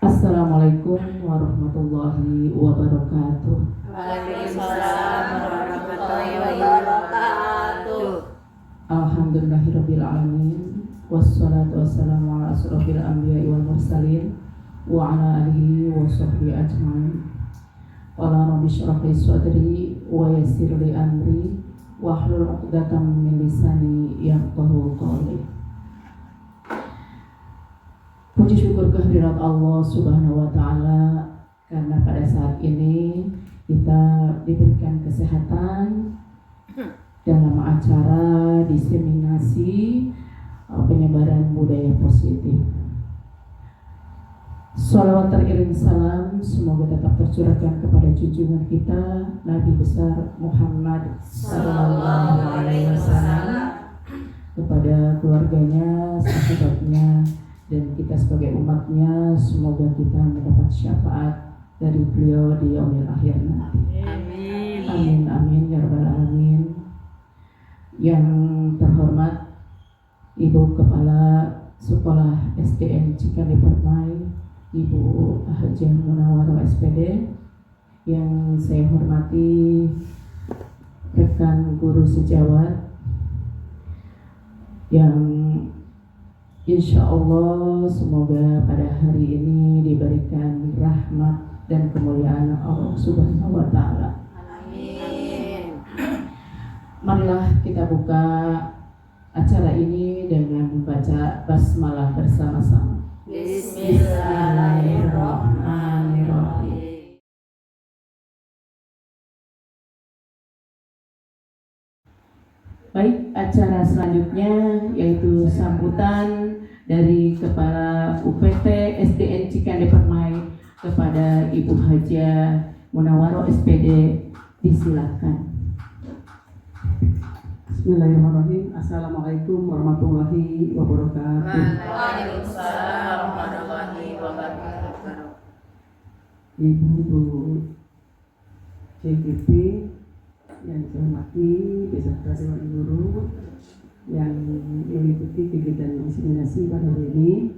Assalamualaikum warahmatullahi wabarakatuh. Waalaikumsalam warahmatullahi wabarakatuh. Alhamdulillahirabbil alamin. Wassalatu wassalamu ala asrofil anbiya'i wal mursalin wa ala alihi wa sahbihi ajmain. Qala rabbi shrah li sadri wa yassir li amri wahlul 'uqdatam min lisani yafqahu qawli. Puji syukur kehadirat Allah Subhanahu wa Ta'ala, karena pada saat ini kita diberikan kesehatan dalam acara diseminasi penyebaran budaya positif. Shalawat teriring salam semoga tetap tercurahkan kepada junjungan kita Nabi besar Muhammad Sallallahu Alaihi Wasallam, kepada keluarganya, sahabatnya, dan kita sebagai umatnya. Semoga kita mendapat syafaat dari beliau di yaumil akhir nanti. Amin. Amin amin ya rabbal alamin. Yang terhormat Ibu Kepala Sekolah SDN Cikande Permai, Ibu Hajah Munawaroh SPD. Yang saya hormati rekan guru sejawat yang insya Allah semoga pada hari ini diberikan rahmat dan kemuliaan Allah Subhanahu wa Ta'ala. Amin. Marilah kita buka acara ini dengan membaca basmalah bersama-sama. Bismillahirrahmanirrahim. Baik, acara selanjutnya yaitu sambutan dari Kepala UPT SDN Cikande Permai kepada Ibu Hajah Munawaroh SPD. Disilakan. Bismillahirrahmanirrahim. Assalamualaikum warahmatullahi wabarakatuh. Waalaikumsalam warahmatullahi wabarakatuh. Ibu CGP yang saya hormati beserta Dewan Guru yang mengikuti kegiatan inseminasi pada hari ini.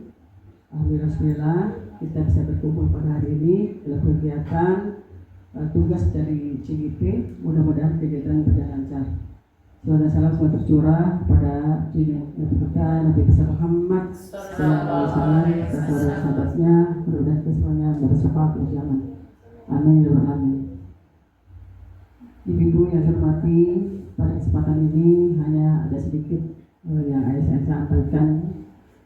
Alhamdulillah kita bisa berkumpul pada hari ini dalam kegiatan tugas dari CGP. Mudah-mudahan kegiatan berjalan lancar. Salam semua tercurah pada Nabi kita Nabi besar Muhammad Sallallahu Alaihi Wasallam dan sahabatnya. Mudah-mudahan semuanya bersyafaat bersama. Amin ya rabbal alamin. Ibu-ibu yang saya hormati, pada kesempatan ini hanya ada sedikit yang saya sampaikan.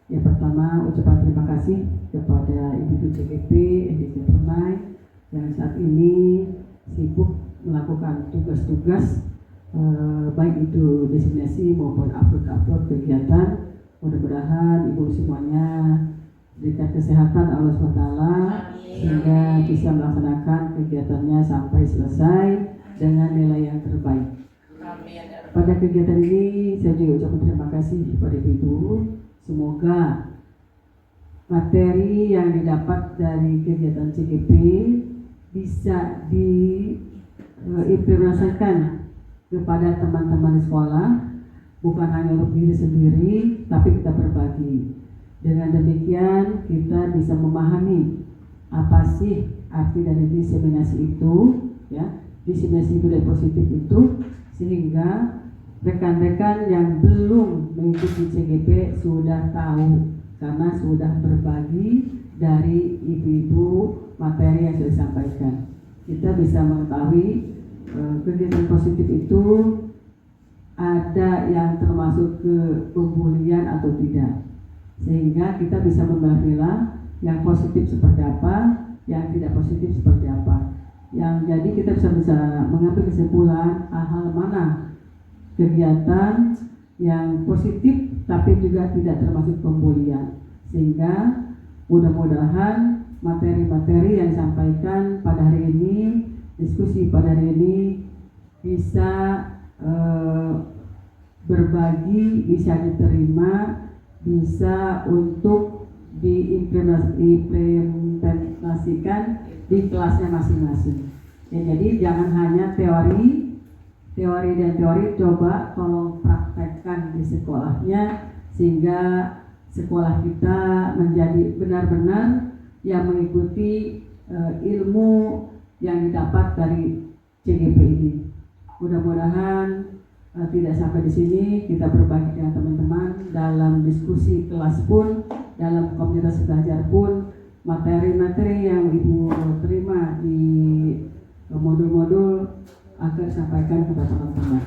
Yang pertama, ucapan terima kasih kepada Ibu CGP SDN Permai yang saat ini sibuk melakukan tugas-tugas baik itu destinasi maupun upload kegiatan. Mudah-mudahan ibu semuanya diberikan kesehatan Allah SWT sehingga bisa melaksanakan kegiatannya sampai selesai dengan nilai yang terbaik. Amin. Pada kegiatan ini saya juga ucapkan terima kasih kepada ibu. Semoga materi yang didapat dari kegiatan CGP bisa diimplementasikan kepada teman-teman sekolah, bukan hanya untuk diri sendiri, tapi kita berbagi. Dengan demikian kita bisa memahami apa sih arti dari diseminasi itu, ya, diseminasi budaya positif itu, sehingga rekan-rekan yang belum mengikuti CGP sudah tahu karena sudah berbagi dari ibu-ibu materi yang sudah disampaikan. Kita bisa mengetahui kegiatan positif itu ada yang termasuk ke pembulian atau tidak, sehingga kita bisa memilah yang positif seperti apa, yang tidak positif seperti apa. Yang jadi kita bisa mengambil kesimpulan hal-hal mana kegiatan yang positif tapi juga tidak termasuk pembulian, sehingga mudah-mudahan materi-materi yang disampaikan pada hari ini, diskusi pada hari ini bisa berbagi, bisa diterima, bisa untuk diimplementasikan di kelasnya masing-masing. Ya, jadi jangan hanya teori dan teori, coba tolong praktekkan di sekolahnya sehingga sekolah kita menjadi benar-benar yang mengikuti ilmu yang didapat dari CGP ini. Mudah-mudahan tidak sampai di sini, kita berbagi dengan teman-teman dalam diskusi kelas pun, dalam komunitas belajar pun, materi-materi yang Ibu terima di modul-modul akan disampaikan kepada teman-teman.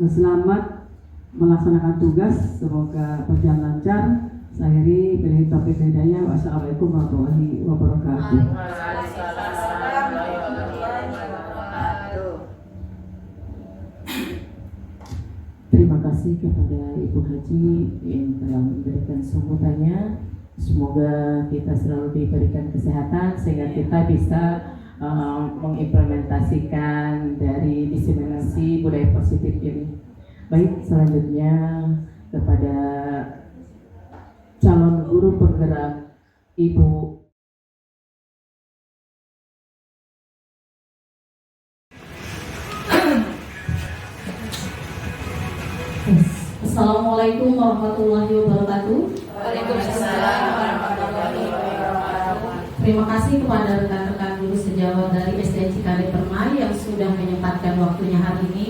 Selamat melaksanakan tugas, semoga berjalan lancar. Saya Heri, billahi taufiq wal hidayah. Wassalamualaikum warahmatullahi wabarakatuh. Terima kasih kepada Ibu Haji yang telah memberikan sambutannya. Semoga kita selalu diberikan kesehatan sehingga kita bisa mengimplementasikan dari diseminasi budaya positif ini. Baik, selanjutnya kepada calon guru penggerak Ibu Assalamualaikum warahmatullahi wabarakatuh. Waalaikumsalam warahmatullahi wabarakatuh. Terima kasih kepada rekan-rekan guru sejawat dari SD Cikadek Permai yang sudah menyempatkan waktunya hari ini.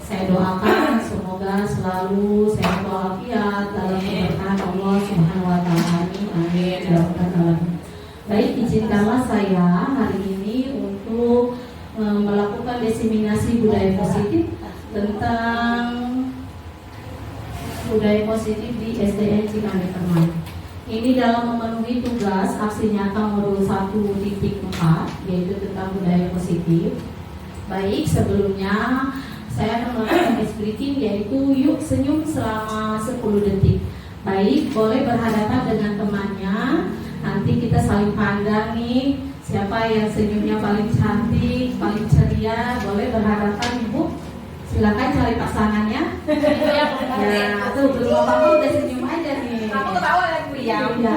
Saya doakan semoga selalu sehat walafiat dalam keberkahan Allah Subhanahu wa taala. Amin. Ya rabbal alamin. Baik, izinkanlah saya hari ini untuk melakukan diseminasi budaya positif tentang budaya positif di SDN Cikadek Permai. Ini dalam memenuhi tugas aksi nyata modul 1.4 yaitu tentang budaya positif. Baik, sebelumnya saya akan melakukan speaking yaitu yuk senyum selama 10 detik. Baik, boleh berhadapan dengan temannya. Nanti kita saling pandang nih, siapa yang senyumnya paling cantik, paling ceria. Boleh berhadapan Ibu. Silakan cari pasangannya. Ya, tuh belum apa-apa udah senyum aja nih. Kamu ketawa lagi ya? Iya.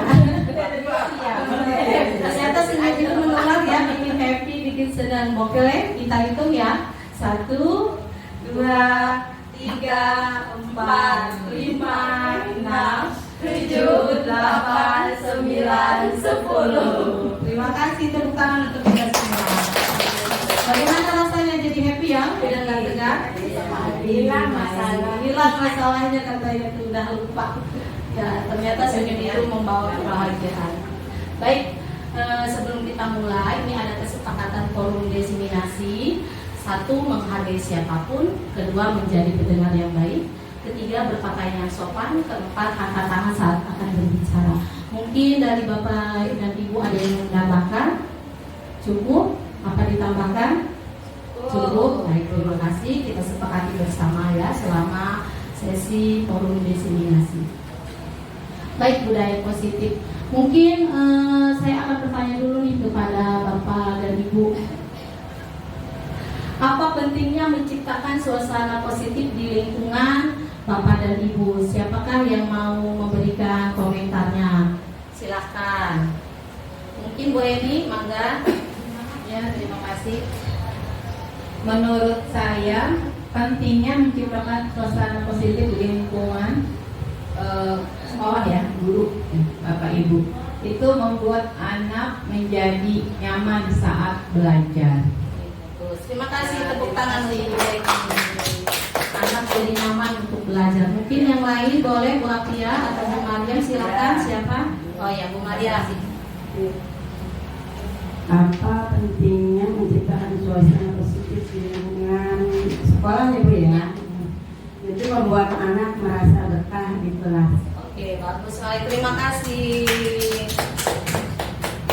Ternyata senyum itu menular ya, bikin happy, bikin senang. Oke, kita hitung ya. 1, 2, 3, 4, 5, 6, 7, 8, 9, 10. Terima kasih, tepuk tangan untuk kita semua. Bagaimana rasanya jadi happy ya? Udah nggak tegang? Hilang masalahnya katanya tuh udah lupa. Ya, ternyata senyum itu membawa kebahagiaan. Baik, sebelum kita mulai, ini ada kesepakatan forum diseminasi. 1, menghargai siapapun. 2, menjadi pendengar yang baik. 3, berpakaian yang sopan. 4, angkat tangan saat akan berbicara. Mungkin dari Bapak dan Ibu ada yang menambahkan? Cukup? Apa ditambahkan? Cukup. Baik, terima kasih. Kita sepakati bersama ya selama sesi forum diseminasi. Baik, budaya positif. Mungkin saya akan bertanya dulu nih kepada Bapak dan Ibu. Apa pentingnya menciptakan suasana positif di lingkungan Bapak dan Ibu? Siapakah yang mau memberikan komentarnya? Silahkan. Mungkin Bu Eni, mangga. Ya, terima kasih. Menurut saya pentingnya menciptakan suasana positif di lingkungan sekolah ya, guru, Bapak Ibu. Itu membuat anak menjadi nyaman saat belajar. Terima kasih, tepuk tangan untuk Ibu Eni. Anak jadi nyaman untuk belajar. Mungkin yang lain boleh Bu Apia atau Bu Mariam, silakan. Siapa? Oh ya, Bu Mariam. Apa pentingnya menciptakan suasana positif di lingkungan sekolah ya Bu ya? Itu membuat anak merasa betah di kelas. Oke, bagus sekali. Terima kasih.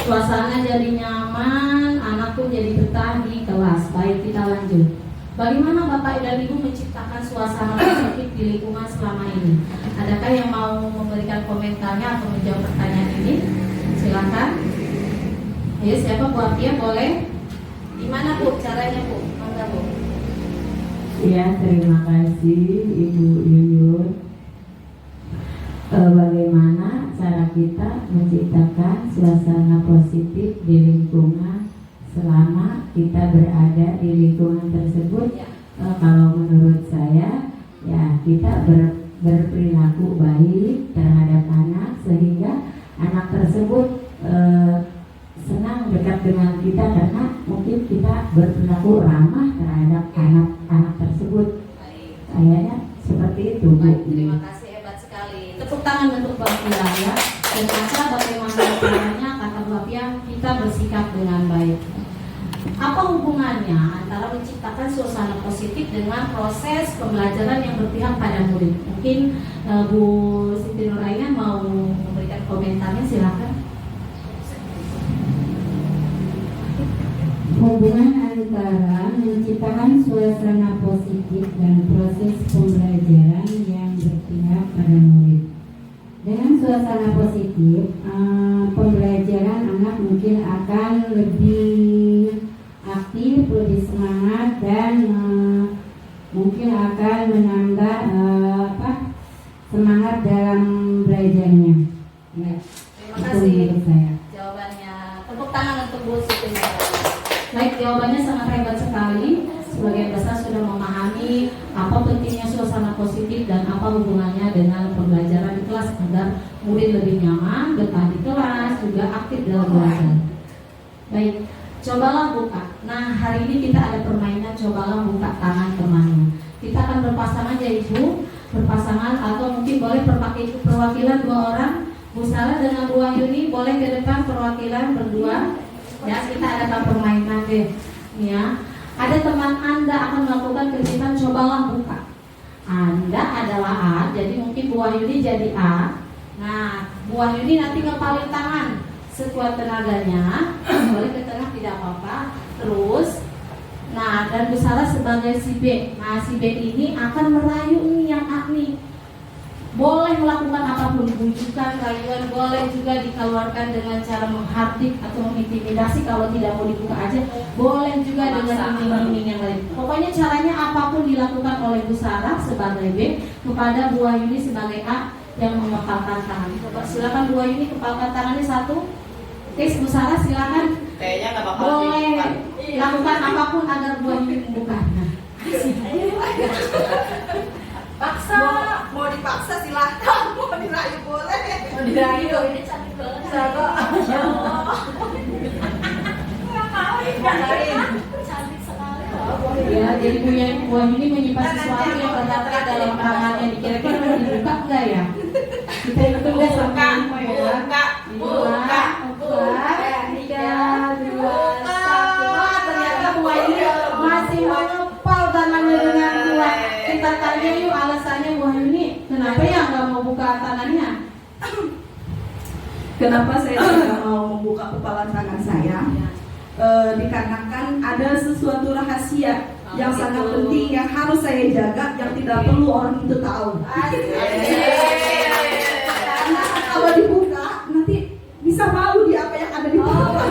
Suasana jadi nyaman, anak pun jadi betah di kelas. Baik, kita lanjut. Bagaimana Bapak dan Ibu menciptakan suasana positif di lingkungan selama ini? Adakah yang mau memberikan komentarnya atau menjawab pertanyaan ini? Silakan. Ya, siapa Bu Apia boleh? Gimana Bu caranya Bu? Mangga Bu. Ya, terima kasih Ibu Yuyun. Bagaimana cara kita menciptakan suasana positif di lingkungan selama kita berada di lingkungan tersebut? Kalau menurut saya, ya kita berperilaku baik terhadap anak sehingga anak tersebut dengan kita karena mungkin kita berperilaku ramah terhadap anak-anak tersebut. Kayaknya seperti itu, Bu. Baik, terima kasih, hebat sekali. Tepuk tangan untuk Mbak Pia ya. Dan kata bagaimana caranya kata Mbak Pia kita bersikap dengan baik. Apa hubungannya antara menciptakan suasana positif dengan proses pembelajaran yang berpihak pada murid? Mungkin Bu Siti Nuraina mau memberikan komentarnya, silakan. Hubungan antara menciptakan suasana positif dan proses pembelajaran yang berpihak pada murid. Dengan suasana positif, pembelajaran anak mungkin akan lebih aktif, lebih semangat, dan mungkin akan menambah semangat dalam belajarnya. Ya, Terima itu kasih menurut saya. jawabannya. Tepuk tangan untuk Bu Siti Nuraina. Baik, jawabannya sangat hebat sekali. Sebagian besar sudah memahami apa pentingnya suasana positif dan apa hubungannya dengan pembelajaran di kelas agar murid lebih nyaman, betah di kelas, juga aktif dalam belajar. Baik, cobalah buka. Nah, hari ini kita ada permainan cobalah buka tangan temanmu. Kita akan berpasangan ya Ibu, berpasangan atau mungkin boleh perwakilan 2 orang. Bu Sarah dengan Bu Wahyuni boleh ke depan perwakilan berdua. Ya, kita adakan permainan deh. Ya, ada teman Anda akan melakukan kegiatan cobalah buka. Anda adalah A, jadi mungkin Bu Wahyuni jadi A. Nah, Bu Wahyuni nanti ngepalin tangan sekuat tenaganya, boleh ke tengah tidak apa-apa. Terus, nah dan Bu Sarah sebagai si B. Nah, si B ini akan merayu nih yang A nih. Boleh melakukan apapun, bujukan, rayuan, boleh juga dikeluarkan dengan cara menghardik atau mengintimidasi. Kalau tidak mau dibuka aja, boleh juga dengan iming-iming yang lain. Pokoknya caranya apapun dilakukan oleh Bu Sarah sebagai B kepada Bu Wahyuni sebagai A yang mengepalkan tangan. Coba silakan Bu Wahyuni kepalkan tangannya 1. Tes Bu Sarah silakan. Kayaknya nggak bakal Boleh dibuka. lakukan apapun agar Bu Wahyuni membuka. Nah, Paksa, mau dipaksa silahkan, mau dirayu boleh. Mau dirayu, ini cantik banget. Cantik sekali loh. ya, jadi Bu Wahyuni menyimpan sesuatu yang ternyata dalam tangannya. Kira-kira mau dibuka enggak ya? Kita hitung deh sampai 5 ya. Buka. 4, 3, 2, 1. Wah, ternyata Bu Wahyuni masih mengepal tangannya dengan kuat. Kita tanya yuk alasannya Bu Wahyuni, kenapa ya nggak mau buka tangannya? Kenapa saya tidak mau membuka kepalan tangan saya? Dikarenakan ada sesuatu rahasia yang sangat penting yang harus saya jaga, yang tidak perlu orang itu tahu. Karena kalau dibuka nanti bisa malu dia apa yang ada di bawah.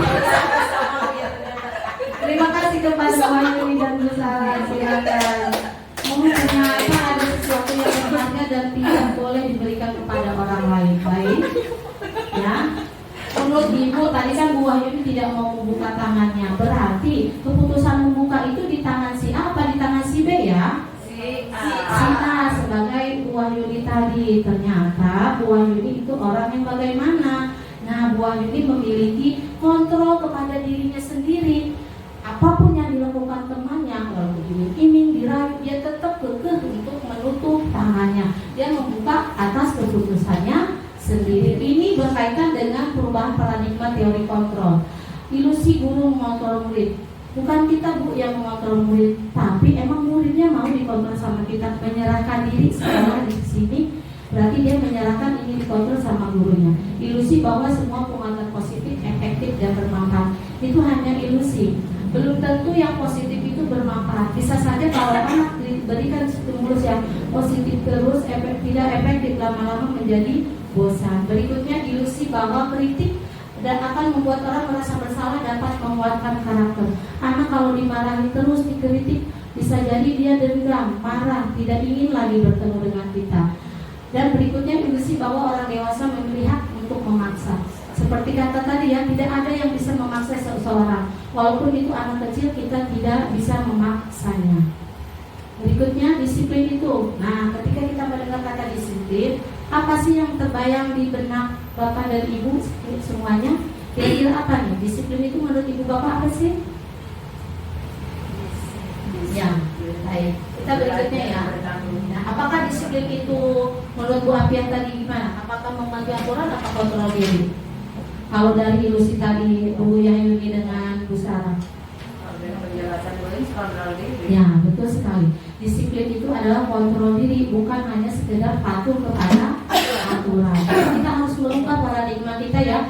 Terima kasih kepada Bu Wahyuni dan Bu Sarah. Silakan. Ternyata ada sesuatu yang berharga dan tidak boleh diberikan kepada orang lain. Baik, ya. Menurut Ibu tadi kan Bu Wahyuni tidak mau membuka tangannya. Berarti keputusan membuka itu di tangan si A apa di tangan si B ya? Si A sebagai Bu Wahyuni tadi. Ternyata Bu Wahyuni itu orang yang bagaimana? Nah, Bu Wahyuni memiliki kontrol kepada dirinya sendiri. Apapun yang dilakukan temannya, kalau diiming-iming, dirayu, dia tetap kekeh untuk menutup tangannya. Dia membuka atas keputusannya sendiri. Ini berkaitan dengan perubahan paradigma teori kontrol. Ilusi guru mengontrol murid. Bukan kita Bu yang mengontrol murid, tapi emang muridnya mau dikontrol sama kita. Menyerahkan diri sekolah di sini, berarti dia menyerahkan ini dikontrol sama gurunya. Ilusi bahwa semua penguatan positif, efektif dan bermanfaat itu hanya ilusi. Belum tentu yang positif itu bermanfaat. Bisa saja kalau anak diberikan stimulus yang positif terus tidak efektif, lama-lama menjadi bosan. Berikutnya ilusi bahwa kritik dan akan membuat orang merasa bersalah dapat menguatkan karakter. Anak kalau dimarahi terus, dikritik, bisa jadi dia dendam, marah, tidak ingin lagi bertemu dengan kita. Dan berikutnya ilusi bahwa orang dewasa memilih hak untuk memaksa. Seperti kata tadi ya, tidak ada yang bisa memaksa seseorang. Walaupun itu anak kecil, kita tidak bisa memaksanya. Berikutnya disiplin itu. Nah, ketika kita mendengar kata disiplin, apa sih yang terbayang di benak Bapak dan Ibu semuanya? Kira-kira apa nih? Disiplin itu menurut ibu bapak apa sih? Ya, baik. Kita berikutnya ya. Nah, apakah disiplin itu menurut Bu Apian tadi gimana? Apakah membantu aturan atau kontrol diri? Kalau dari ilusi tadi Bu Yahyuni dengan Bu Sarah. Ya, betul sekali. Disiplin itu adalah kontrol diri, bukan hanya sekedar patuh kepada aturan. Kita harus merubah paradigma kita ya.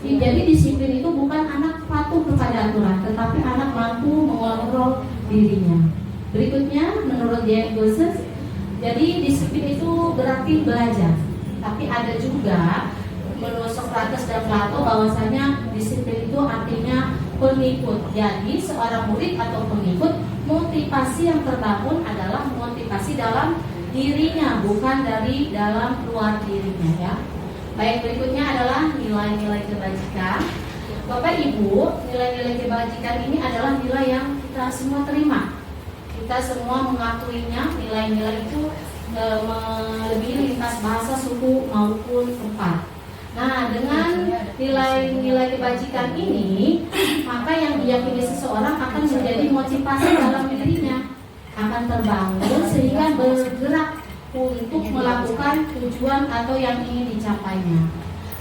Jadi disiplin itu bukan anak patuh kepada aturan, tetapi anak mampu mengontrol dirinya. Berikutnya, menurut Diane Gosses, jadi disiplin itu berarti belajar. Tapi ada juga menurut Socrates dan Plato bahwasanya disiplin itu artinya pengikut. Jadi seorang murid atau pengikut, motivasi yang terbangun adalah motivasi dalam dirinya, bukan dari dalam luar dirinya ya. Baik, berikutnya adalah nilai-nilai kebajikan. Bapak Ibu, nilai-nilai kebajikan ini adalah nilai yang kita semua terima. Kita semua mengakuinya. Nilai-nilai itu melebihi lintas bahasa, suku maupun tempat. Nah, dengan nilai-nilai kebajikan ini, maka yang diyakini seseorang akan menjadi motivasi dalam dirinya, akan terbangun sehingga bergerak untuk melakukan tujuan atau yang ingin dicapainya.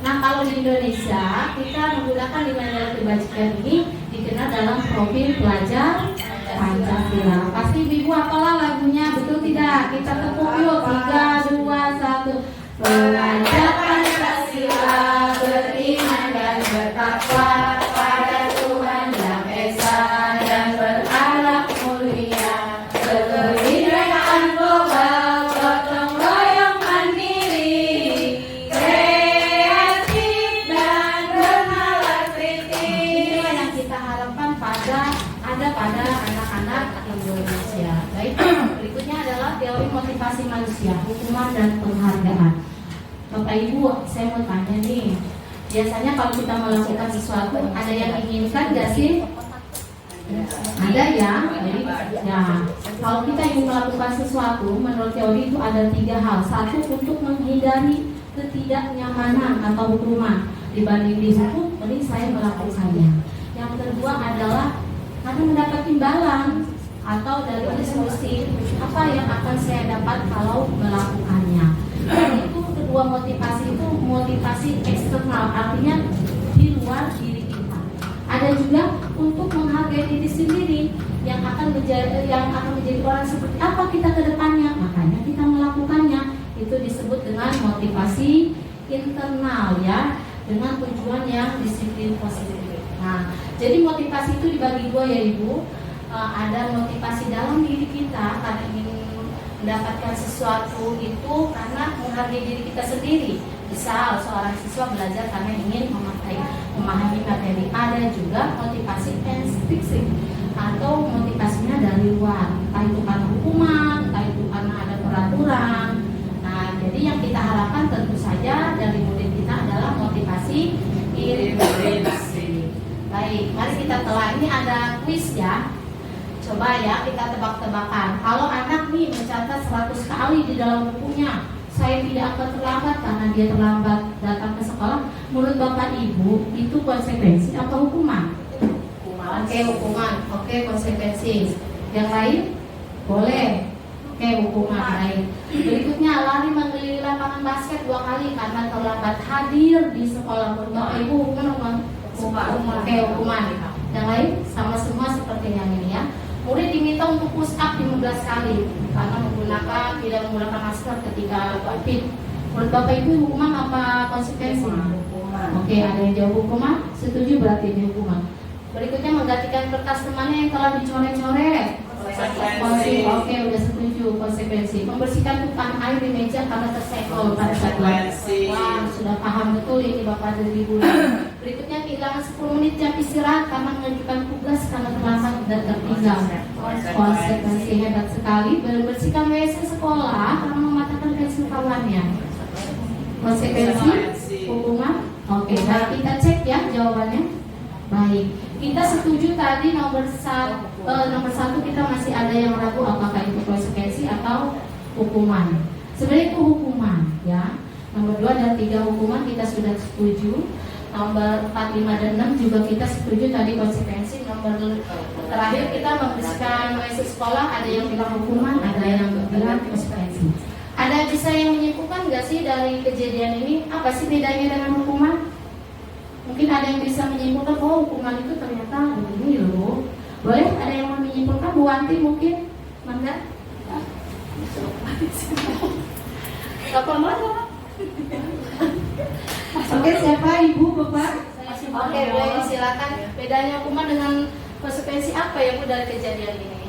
Nah, kalau di Indonesia kita menggunakan nilai-nilai kebajikan ini dikenal dalam profil pelajar Pancasila. Pasti ibu apalah lagunya, betul tidak? Kita tepuk yuk, 3, 2, 1. Pelajar Pancasila beriman dan bertakwa pada Tuhan Yang Esa dan berakhlak mulia. Kebinekaan global, gotong royong mandiri, kreatif dan bernalar kritis. Inilah yang kita harapkan pada anak-anak Indonesia. Baik, berikutnya adalah teori motivasi manusia, hukuman dan penghargaan. Bapak Ibu, saya mau tanya nih, biasanya kalau kita melakukan sesuatu, ada yang inginkan gak sih? Ada ya. Jadi, ya, kalau kita ingin melakukan sesuatu, menurut teori itu ada 3 hal. Satu, untuk menghindari ketidaknyamanan atau hukuman. Dibanding dihukum, mending saya melakukannya. Yang kedua adalah karena mendapat imbalan atau dari diskusi apa yang akan saya dapat kalau melakukannya. Dan itu kedua motivasi itu motivasi eksternal, artinya di luar diri kita. Ada juga untuk menghargai diri sendiri yang akan menjadi orang seperti apa kita ke depannya. Makanya kita melakukannya. Itu disebut dengan motivasi internal ya, dengan tujuan yang disiplin positif. Nah, jadi motivasi itu dibagi 2 ya Ibu. Ada motivasi dalam diri kita karena ingin mendapatkan sesuatu itu karena menghargai diri kita sendiri. Misal seorang siswa belajar karena ingin memahami materi. Ada juga motivasi intrinsik atau motivasinya dari luar, entah itu karena hukuman, entah itu karena ada peraturan. Nah, jadi yang kita harapkan tentu saja dari murid kita adalah motivasi intrinsik. Baik, mari kita telah. Ini ada kuis ya. Coba ya kita tebak-tebakan. Kalau anak nih mencatat 100 kali di dalam bukunya, saya tidak akan terlambat karena dia terlambat datang ke sekolah. Menurut Bapak Ibu, itu konsekuensi atau hukuman? Oke, hukuman. Oke, konsekuensi. Yang lain? Boleh. Oke, hukuman. Baik. Berikutnya, lari mengelilingi lapangan basket 2 kali karena terlambat hadir di sekolah. Menurut Bapak Ibu, hukuman. Oke, hukuman. Yang lain? Sama semua seperti yang ini ya. Murid diminta untuk push up 15 kali karena tidak menggunakan masker ketika COVID. Menurut Bapak Ibu, hukuman apa konsekuensi? Hukuman. Oke, ada yang jawab hukuman? Setuju berarti ini hukuman. Berikutnya, menggantikan kertas temannya yang telah dicoret-coret. Oke, udah setuju, konsekuensi. Membersihkan tumpahan air di meja karena tersenggol pada saat wah, sudah paham betul ini Bapak dan Ibu. Berikutnya, kehilangan 10 menit jam istirahat karena mengajukan tugas karena terlambat dan tertinggal. Konsekuensi hebat sekali. Membersihkan WC sekolah karena mematahkan pensil kawannya. Konsekuensi hukuman. Oke, baik, kita cek ya jawabannya. Baik, kita setuju tadi nomor 1 kita masih ada yang ragu apakah itu konsekuensi atau hukuman. Sebenarnya itu hukuman ya. Nomor 2 dan 3 hukuman kita sudah setuju. nomor 4, 5, dan 6 juga kita setuju tadi konsekuensi. Nomor terakhir kita membersihkan WC sekolah, ada yang bilang hukuman, ada yang bilang konsekuensi. Ada bisa yang menyimpulkan nggak sih dari kejadian ini apa sih bedanya dengan hukuman? Mungkin ada yang bisa menyimpulkan, oh hukuman itu ternyata begini loh. Boleh ada yang mau menyimpulkan? Bu Wanti mungkin, mangga. Apa mana? Oke, siapa ibu bapak? Oke, boleh silakan. Bedanya hukuman dengan konsekuensi apa yang dari kejadian ini?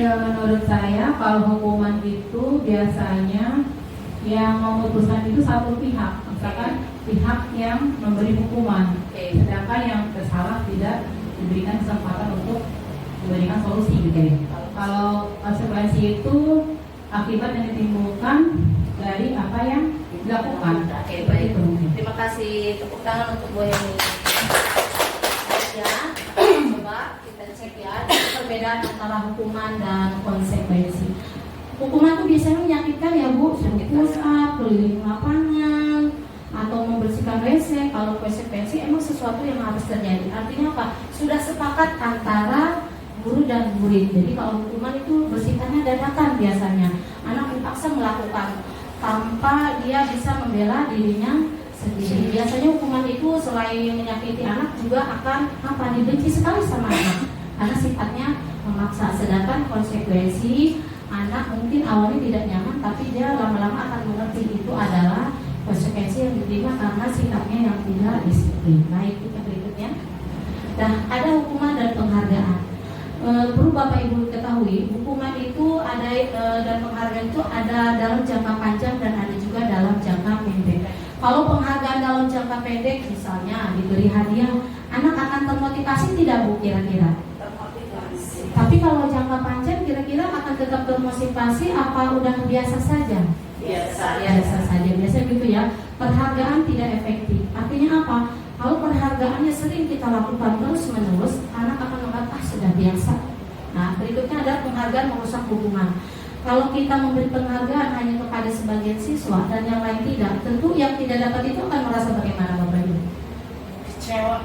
Ya, menurut saya kalau hukuman itu biasanya yang memutuskan itu satu pihak, misalkan pihak yang memberi hukuman, sedangkan yang bersalah tidak diberikan kesempatan untuk memberikan solusi gitu ya. Kalau konsekuensi itu akibat yang ditimbulkan dari apa yang dilakukan. Oke, baik. Terima kasih, tepuk tangan untuk Bu Heni. Ya, coba kita cek ya perbedaan antara hukuman dan konsekuensi. Hukuman itu biasanya menyakitkan ya Bu, seperti push up, keliling lapangan, atau membersihkan WC. Kalau konsekuensi emang sesuatu yang harus terjadi. Artinya apa? Sudah sepakat antara guru dan murid. Jadi kalau hukuman itu bersihkannya dadakan biasanya. Anak dipaksa melakukan tanpa dia bisa membela dirinya sendiri. Biasanya hukuman itu selain menyakiti anak juga akan dibenci sekali sama anak karena sifatnya memaksa. Sedangkan konsekuensi anak mungkin awalnya tidak nyaman, tapi dia lama-lama akan mengerti itu adalah konsekuensi yang diterima karena sikapnya yang tidak disiplin. Baik, kita berikutnya. Nah, ada hukuman dan penghargaan. Perlu Bapak Ibu ketahui, hukuman itu ada dan penghargaan itu ada dalam jangka panjang dan ada juga dalam jangka pendek. Kalau penghargaan dalam jangka pendek, misalnya diberi hadiah, anak akan termotivasi tidak Bu kira-kira? Termotivasi. Tapi kalau jangka panjang kira-kira akan tetap termotivasi apa udah biasa saja? Biasa saja. Biasanya gitu ya. Penghargaan tidak efektif. Artinya apa? Kalau penghargaannya sering kita lakukan terus-menerus, anak akan menganggap sudah biasa. Nah, berikutnya adalah penghargaan merusak hubungan. Kalau kita memberi penghargaan hanya kepada sebagian siswa dan yang lain tidak, tentu yang tidak dapat itu akan merasa bagaimana Bapak Ibu?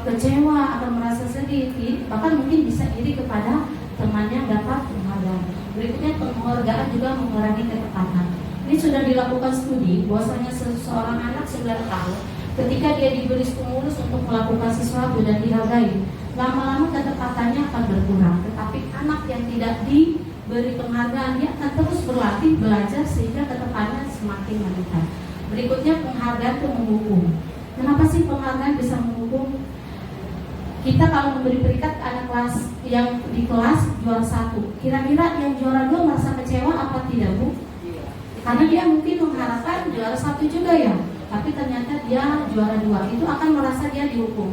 Kecewa, akan merasa sedih, bahkan mungkin bisa iri kepada temannya dapat penghargaan. Berikutnya penghargaan juga mengurangi ketepatan. Ini sudah dilakukan studi bahwasanya seseorang anak 9 tahun ketika dia diberi stimulus untuk melakukan sesuatu dan dihargai, lama-lama ketepatannya akan berkurang. Tetapi anak yang tidak diberi penghargaan, dia akan terus berlatih, belajar sehingga ketepatannya semakin meningkat. Berikutnya penghargaan itu menghukum. Kenapa sih penghargaan bisa menghukum? Kita kalau memberi peringkat anak kelas yang di kelas juara 1, kira-kira yang juara 2 merasa kecewa apa tidak Bu? Karena dia mungkin mengharapkan juara 1 juga ya, tapi ternyata dia juara 2, itu akan merasa dia dihukum.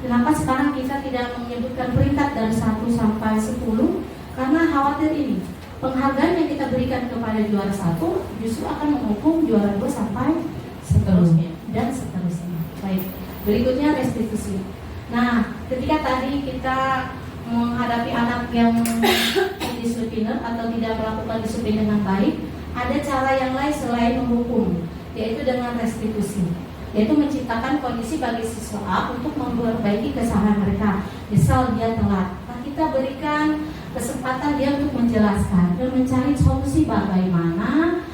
Kenapa sekarang kita tidak menyebutkan peringkat dari 1 sampai 10? Karena khawatir ini penghargaan yang kita berikan kepada juara 1 justru akan menghukum juara 2 sampai seterusnya dan seterusnya. Baik, berikutnya restitusi. Nah, ketika tadi kita menghadapi anak yang disipliner atau tidak melakukan disiplin dengan baik, ada cara yang lain selain menghukum, yaitu dengan restitusi, yaitu menciptakan kondisi bagi siswa untuk memperbaiki kesalahan mereka. Misal dia telat, nah kita berikan kesempatan dia untuk menjelaskan dan mencari solusi bagaimana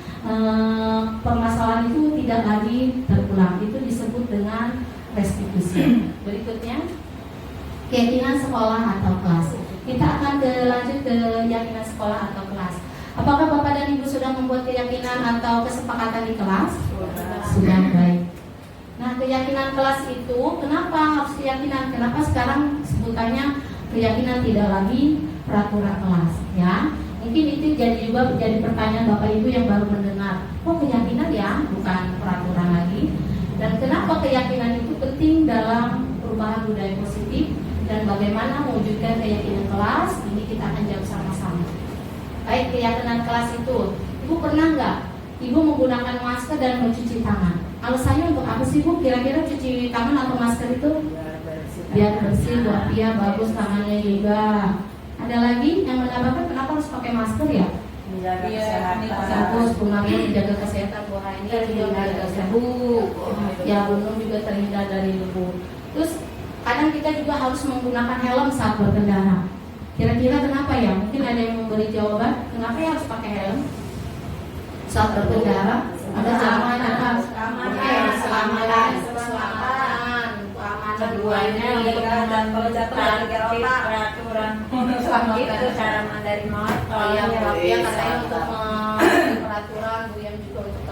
permasalahan itu tidak lagi terulang. Itu disebut dengan restitusi. Berikutnya, keyakinan sekolah atau kelas. Kita akan lanjut ke keyakinan sekolah atau kelas. Apakah Bapak dan Ibu sudah membuat keyakinan atau kesepakatan di kelas? Sudah, baik. Nah, keyakinan kelas itu kenapa harus keyakinan? Kenapa sekarang sebutannya keyakinan tidak lagi peraturan kelas? Ya, mungkin itu juga jadi pertanyaan Bapak Ibu yang baru mendengar. Oh, keyakinan ya, bukan peraturan lagi. Dan kenapa keyakinan itu penting dalam perubahan budaya positif dan bagaimana mewujudkan keyakinan kelas? Ini kita akan jawab sama-sama. Baik, keyakinan kelas itu, Ibu pernah nggak Ibu menggunakan masker dan mencuci tangan? Alasannya untuk apa sih Bu? Kira-kira cuci tangan atau masker itu? Biar bersih, buat dia bagus tangannya juga. Ada lagi yang menambahkan kenapa harus pakai masker ya? Menjaga kesehatan. Bagus, Bunarnya menjaga kesehatan, Bu Haini juga menjaga kesehatan. Ya, Bu Nur juga terhindar dari debu. Kadang kita juga harus menggunakan helm saat berkendara. Kira-kira kenapa ya? Mungkin ada yang memberi jawaban. Kenapa ya harus pakai helm saat berkendara? Ada jawaban apa? Keselamatan. Keduanya dan kalau jatuh dari gerota peraturan itu cara menghindari maut. Ya katanya untuk peraturan, yang juga untuk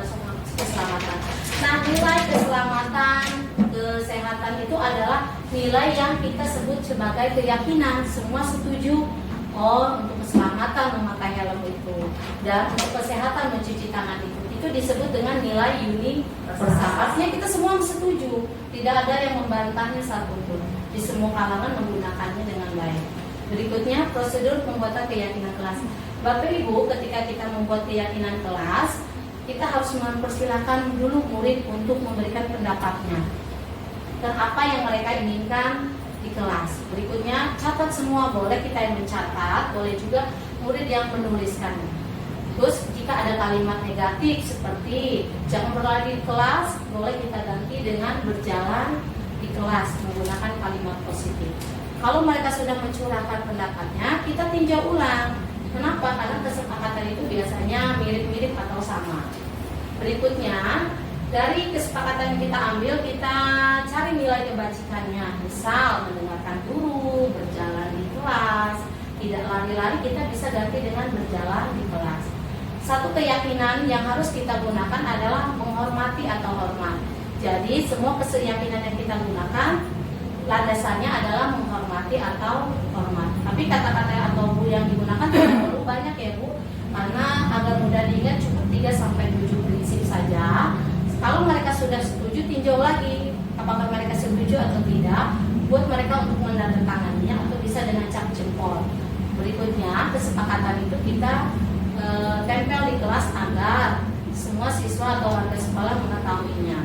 keselamatan. Nah, nilai keselamatan, kesehatan itu adalah nilai yang kita sebut sebagai keyakinan. Semua setuju. Oh, untuk keselamatan memakai helm itu, dan untuk kesehatan mencuci tangan itu disebut dengan nilai universal. Artinya kita semua setuju, tidak ada yang membantahnya satupun. Di semua kalangan menggunakannya dengan baik. Berikutnya prosedur pembuatan keyakinan kelas. Bapak Ibu, ketika kita membuat keyakinan kelas, kita harus mempersilahkan dulu murid untuk memberikan pendapatnya dan apa yang mereka inginkan di kelas. Berikutnya catat semua, boleh kita yang mencatat, boleh juga murid yang menuliskan. Terus jika ada kalimat negatif seperti jangan berlari di kelas, boleh kita ganti dengan berjalan di kelas menggunakan kalimat positif. Kalau mereka sudah mencurahkan pendapatnya, kita tinjau ulang. Kenapa? Karena kesepakatan itu biasanya mirip-mirip atau sama. Berikutnya, dari kesepakatan yang kita ambil, kita cari nilai kebajikannya. Misal mendengarkan guru, berjalan di kelas, tidak lari-lari, kita bisa ganti dengan berjalan di kelas. Satu keyakinan yang harus kita gunakan adalah menghormati atau hormat. Jadi semua keyakinan yang kita gunakan landasannya adalah menghormati atau hormat. Tapi kata-kata atau bu yang digunakan tidak perlu banyak ya Bu, karena agar mudah diingat cukup 3-7 prinsip saja. Kalau mereka sudah setuju, tinjau lagi apakah mereka setuju atau tidak, buat mereka untuk menandatanganinya atau bisa dengan cap jempol. Berikutnya kesepakatan itu kita tempel di kelas agar semua siswa atau warga sekolah mengetahuinya.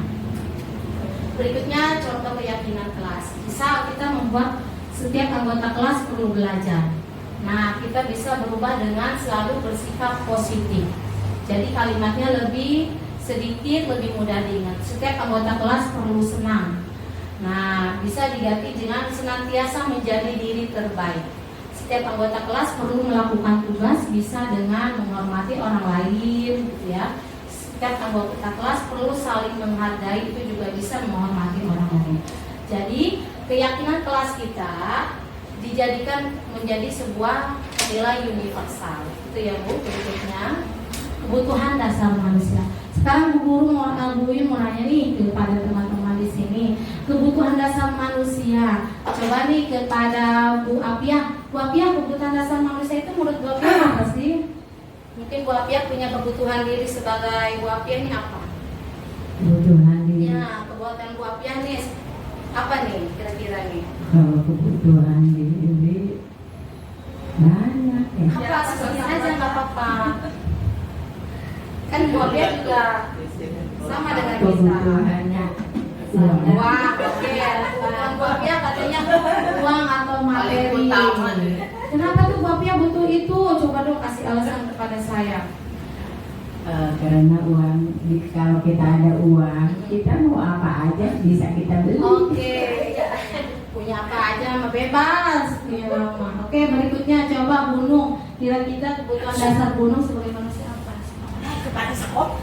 Berikutnya contoh keyakinan kelas. Bisa kita membuat setiap anggota kelas perlu belajar. Nah, kita bisa berubah dengan selalu bersikap positif. Jadi kalimatnya lebih sedikit, lebih mudah diingat. Setiap anggota kelas perlu senang. Nah, bisa diganti dengan senantiasa menjadi diri terbaik. Setiap anggota kelas perlu melakukan tugas, bisa dengan menghormati orang lain, gitu ya. Setiap anggota kelas perlu saling menghargai, itu juga bisa menghormati orang lain. Jadi keyakinan kelas kita dijadikan menjadi sebuah nilai universal. Itu ya Bu. Berikutnya kebutuhan dasar manusia. Sekarang Bu Guru mau nanya nih kepada teman-teman di sini, kebutuhan dasar manusia. Coba nih kepada Bu Apiah. Bu Apiah, kebutuhan dasar manusia itu menurut Bu Apiah apa sih? Mungkin Bu Apiah punya kebutuhan diri sebagai Bu Apiah ini apa? Kebutuhan diri. Ya, kebutuhan Bu Apiah nih apa nih kira-kira nih? Kalau kebutuhan diri banyak ya. Apa sebutin aja nggak apa-apa. Kan Bu Apiah juga sama dengan kita. Kebutuhannya uang. Uang, oke. Kebutuhan Bu Apiah katanya uang atau materi. Kenapa tuh Bu Apiah butuh itu? Coba dong kasih alasan kepada saya. Karena uang, kalau kita ada uang, kita mau apa aja bisa kita beli. Oke, punya apa aja mah bebas. Ya, oke, berikutnya coba Bunung. Kira-kira kebutuhan dasar Bunung sebagai manusia apa? kepada sekolah.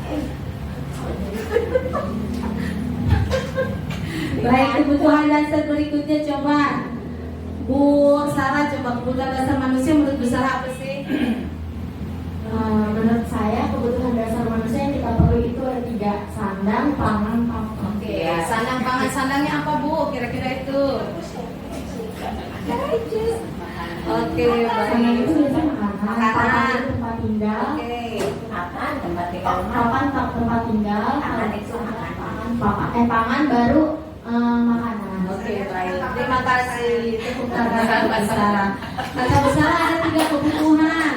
Baik, kebutuhan dasar berikutnya coba Bu Sarah, coba kebutuhan dasar manusia menurut Bu Sarah apa sih? Menurut saya kebutuhan dasar manusia yang kita perlu itu ada 3: sandang, pangan, papan. Oke, sandang pangan, sandangnya apa Bu? Kira-kira itu? Oke, Sandang itu baik. biasanya makanan, papan itu tempat tinggal, Oke, Papan tempat tinggal papan tempat tinggal, Papan itu pangan baru makanan. oke, baik. Terima kasih. Tepuk tangan Bu Sarah. Kata Bu Sarah ada 3 kebutuhan.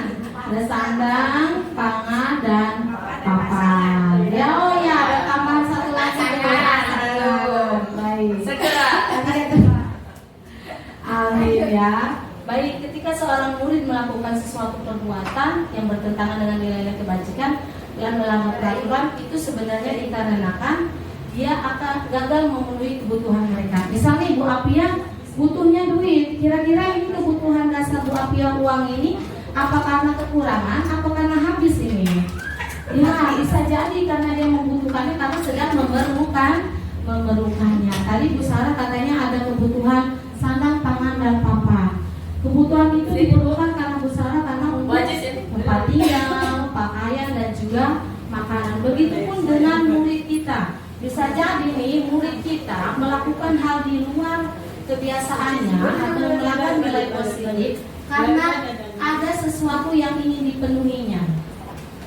Ada sandang, pangan, dan papan. Ya, oh ya, ada tambahan 1 lagi. Baik. Segera. Amin ya. Baik, ketika seorang murid melakukan sesuatu perbuatan yang bertentangan dengan nilai-nilai kebajikan dan melanggar peraturan, itu sebenarnya dikarenakan dia akan gagal memenuhi kebutuhan mereka. Misalnya Bu Apiah butuhnya duit. Kira-kira ini kebutuhan dasar Bu Apia uang ini apa karena kekurangan, apa karena habis ini? Ya, bisa jadi karena dia membutuhkannya karena sedang memerlukannya. Tadi Bu Sarah katanya ada kebutuhan sandang, pangan, dan papan. Kebutuhan itu diperlukan karena Bu Sarah karena untuk tempat tinggal, pakaian, dan juga makanan. Begitupun dengan murid kita. Bisa jadi nih murid kita melakukan hal di luar kebiasaannya atau melanggar nilai positif karena ada sesuatu yang ingin dipenuhinya.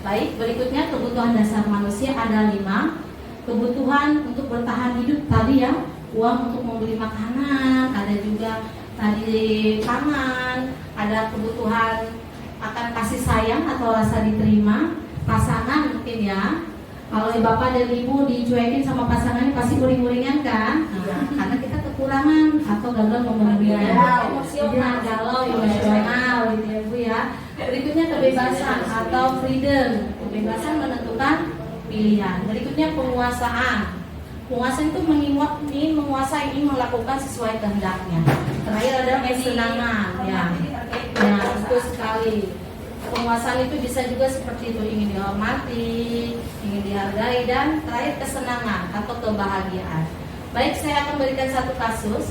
Baik, berikutnya kebutuhan dasar manusia ada 5. Kebutuhan untuk bertahan hidup tadi ya, uang untuk membeli makanan, ada juga tadi pangan, ada kebutuhan akan kasih sayang atau rasa diterima, pasangan mungkin ya. Kalau bapak dan ibu dicuekin sama pasangannya pasti uring-uringan kan? Karena kita kekurangan atau gagal memenuhinya. Galau, emosional gitu ya Bu ya. Berikutnya kebebasan atau freedom, kebebasan menentukan pilihan. Berikutnya penguasaan. Penguasa itu ingin menguasai, ingin melakukan sesuai kehendaknya. Terakhir adalah kesenangan ya. Ya, itu sekali. Penguasaan itu bisa juga seperti itu, ingin dihormati, ingin dihargai, dan terakhir kesenangan atau kebahagiaan. Baik, saya akan berikan satu kasus.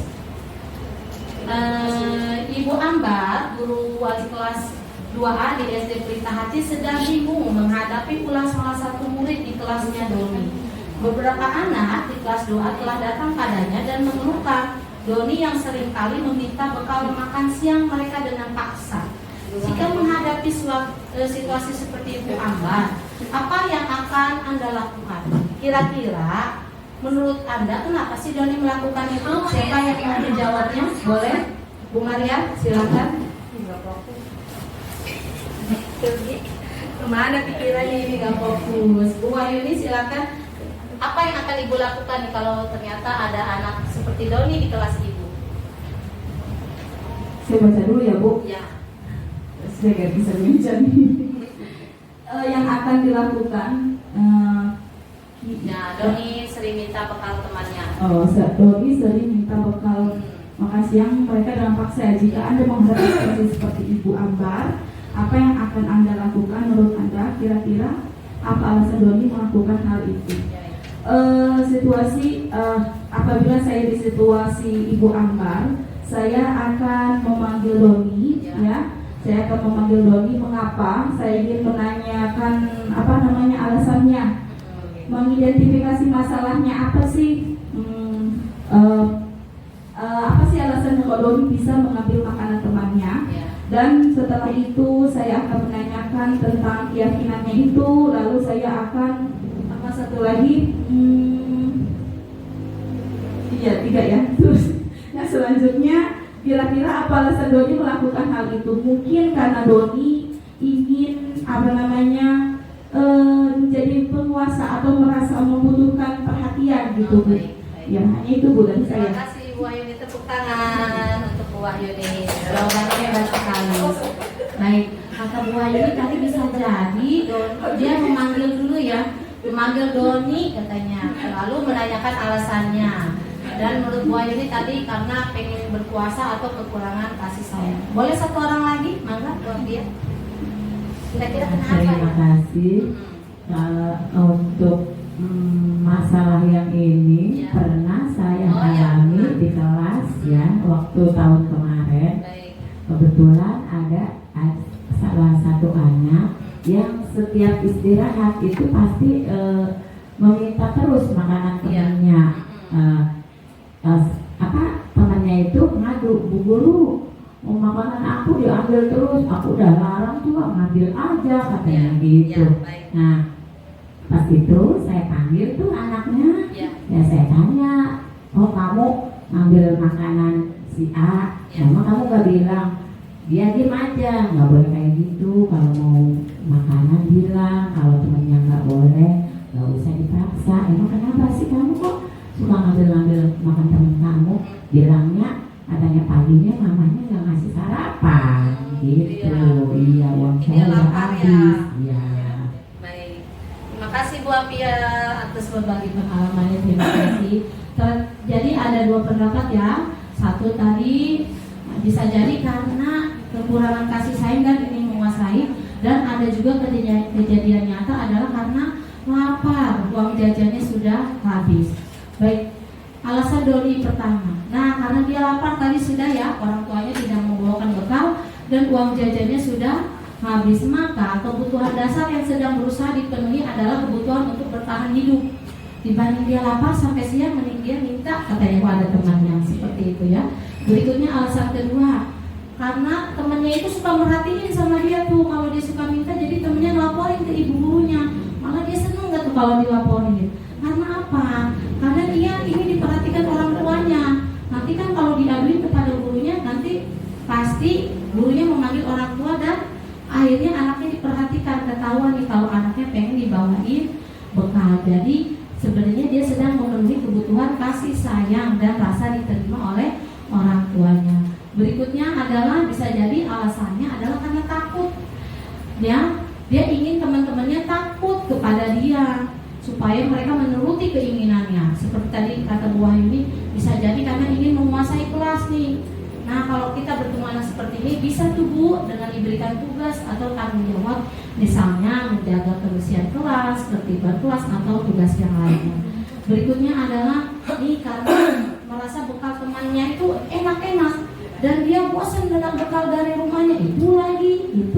Ibu Ambar, guru wali kelas 2A di SD Pelita Hati, sedang bingung menghadapi ulang salah satu murid di kelasnya Doni. Beberapa anak di kelas 2A telah datang padanya dan mengeluhkan Doni yang seringkali meminta bekal makan siang mereka dengan paksa. Jika menghadapi situasi seperti Ibu Ambar, apa yang akan Anda lakukan? Kira-kira menurut Anda kenapa sih Doni melakukan itu? Siapa yang mau menjawabnya? Boleh? Bu Maria, silakan. Kemana pikirannya ini gak fokus? Bu Wahyuni silakan. Apa yang akan Ibu lakukan nih kalau ternyata ada anak seperti Doni di kelas Ibu? Saya baca dulu ya Bu. Ya. Saya nggak bisa minjam. Yang akan dilakukan, Ya, Doni sering minta bekal temannya. Doni sering minta bekal makan siang mereka dengan paksa. Jika Anda menghadapi situasi seperti Ibu Ambar, apa yang akan Anda lakukan menurut Anda? Kira-kira apa alasan Doni melakukan hal itu? Apabila saya di situasi Ibu Ambar, saya akan memanggil Doni, ya. Saya akan memanggil Doni. Mengapa? Saya ingin menanyakan alasannya, mengidentifikasi masalahnya apa sih? Apa sih alasan kok Doni bisa mengambil makanan temannya? Dan setelah itu saya akan menanyakan tentang keyakinannya itu. Lalu saya akan satu lagi, 3 ya. Terus yang selanjutnya, kira-kira apa alasan Doni melakukan hal itu? Mungkin karena Doni ingin menjadi penguasa atau merasa membutuhkan perhatian gitu Bu. Ya, hanya itu Bu dari saya. Terima kasih Bu Wahyuni, tepuk tangan untuk Bu Wahyuni. Jawabannya hebat sekali. Baik, kata Bu Wahyuni tadi bisa jadi dia memanggil dulu ya, memanggil Doni katanya, lalu menanyakan alasannya. Dan menurut Bu Wahyuni tadi karena pengen berkuasa atau kekurangan kasih sayang. Boleh satu orang lagi, mangga buat dia. Kira-kira kenapa? Terima kasih. Kalau untuk masalah yang ini pernah saya alami di kelas ya, waktu tahun kemarin. Kebetulan ada salah satu anak yang setiap istirahat itu pasti meminta terus makanan temannya. Temannya itu ngadu, Bu Guru, makanan aku diambil terus, aku udah larang juga, ngambil aja katanya gitu. Nah, pas itu saya panggil tuh anaknya, ya saya tanya, oh kamu ngambil makanan si A, emang kamu gak bilang? Dia diem aja, nggak boleh kayak gitu. Kalau mau makanan bilang, kalau temennya nggak boleh, nggak usah dipaksa. Emang kenapa sih kamu kok suka ngambil makan temen kamu? Bilangnya katanya paginya mamanya nggak ngasih sarapan gitu. Iya, uang saya udah habis. Iya. Baik, terima kasih Bu Apia atas berbagi pengalamannya. Terima kasih. Jadi ada 2 pendapat ya. Satu tadi bisa jadi karena kekurangan kasih sayang dan ingin menguasai, dan ada juga kejadian nyata adalah karena lapar, uang jajannya sudah habis. Baik, alasan Doni pertama. Nah, karena dia lapar tadi sudah ya, orang tuanya tidak membawakan bekal dan uang jajannya sudah habis, maka kebutuhan dasar yang sedang berusaha dipenuhi adalah kebutuhan untuk bertahan hidup. Dibanding dia lapar sampai siang, mending dia minta, katanya ada temannya seperti itu ya. Berikutnya alasan kedua, karena temannya itu suka merhatiin sama dia tuh, kalau dia suka minta jadi temennya laporin ke ibu gurunya, malah dia seneng gak tuh kalau dilaporin. Karena apa? Karena dia ingin diperhatikan orang tuanya. Nanti kan kalau diaduin kepada gurunya, nanti pasti gurunya memanggil orang tua dan akhirnya anaknya diperhatikan, ketahuan nih kalau anaknya pengen dibawain bekal. Jadi sebenarnya dia sedang memenuhi kebutuhan kasih sayang dan rasa diterima oleh orang tuanya. Berikutnya adalah bisa jadi alasannya adalah karena takut. Ya, dia ingin teman-temannya takut kepada dia supaya mereka menuruti keinginannya. Seperti tadi kata Bu Wahyuni, bisa jadi karena ingin menguasai kelas nih. Nah, kalau kita bertemu anak seperti ini, bisa tuh Bu dengan diberikan tugas atau tanggung jawab, misalnya menjaga kebersihan kelas, ketertiban kelas, atau tugas yang lainnya. Berikutnya adalah nih karena merasa bekal temannya itu enak-enak dan dia bosan dengan bekal dari rumahnya, itu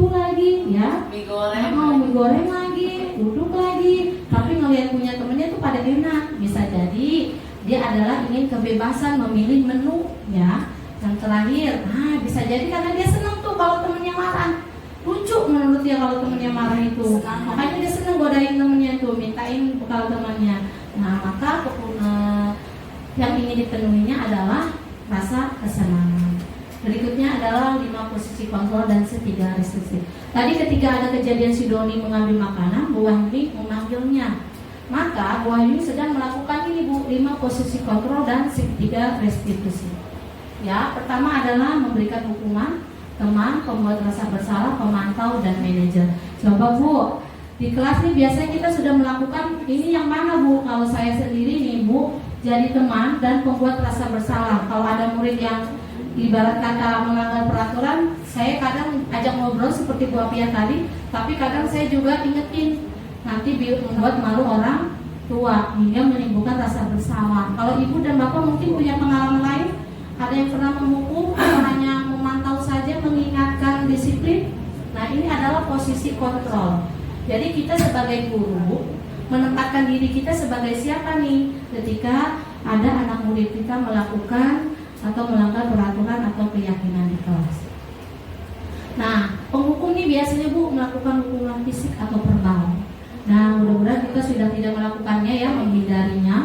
lagi, ya. Mie goreng lagi, duduk lagi. Tapi ngelihat punya temennya tuh pada enak, bisa jadi dia adalah ingin kebebasan memilih menu, ya. Yang terakhir, bisa jadi karena dia senang tuh kalau temennya marah. Lucu menurut dia kalau temennya marah itu. Makanya dia senang godain temennya tuh, mintain bekal temannya. Nah, maka yang ingin dipenuhinya adalah rasa kesenangan. Berikutnya adalah 5 posisi kontrol dan 3 restriksi. Tadi ketika ada kejadian si Doni mengambil makanan, Bu Wahyuni memanggilnya. Maka Bu Wahyuni sedang melakukan ini Bu, 5 posisi kontrol dan 3 restitusi. Ya, pertama adalah memberikan hukuman, teman, pembuat rasa bersalah, pemantau, dan manajer. Coba Bu, di kelas ini biasanya kita sudah melakukan ini yang mana Bu? Kalau saya sendiri nih Bu, jadi teman dan pembuat rasa bersalah. Kalau ada murid yang ibarat kata melanggar peraturan, saya kadang ajak ngobrol seperti Bu Apia tadi, tapi kadang saya juga ingetin, nanti membuat malu orang tua hingga menimbulkan rasa bersalah. Kalau Ibu dan Bapak mungkin punya pengalaman lain, ada yang pernah menghukum atau hanya memantau saja, mengingatkan disiplin. Nah, ini adalah posisi kontrol. Jadi kita sebagai guru menempatkan diri kita sebagai siapa nih ketika ada anak murid kita melakukan atau melanggar peraturan atau keyakinan di kelas. Nah, penghukum ini biasanya Bu melakukan hukuman fisik atau verbal. Nah, mudah-mudahan kita sudah tidak melakukannya ya, menghindarinya.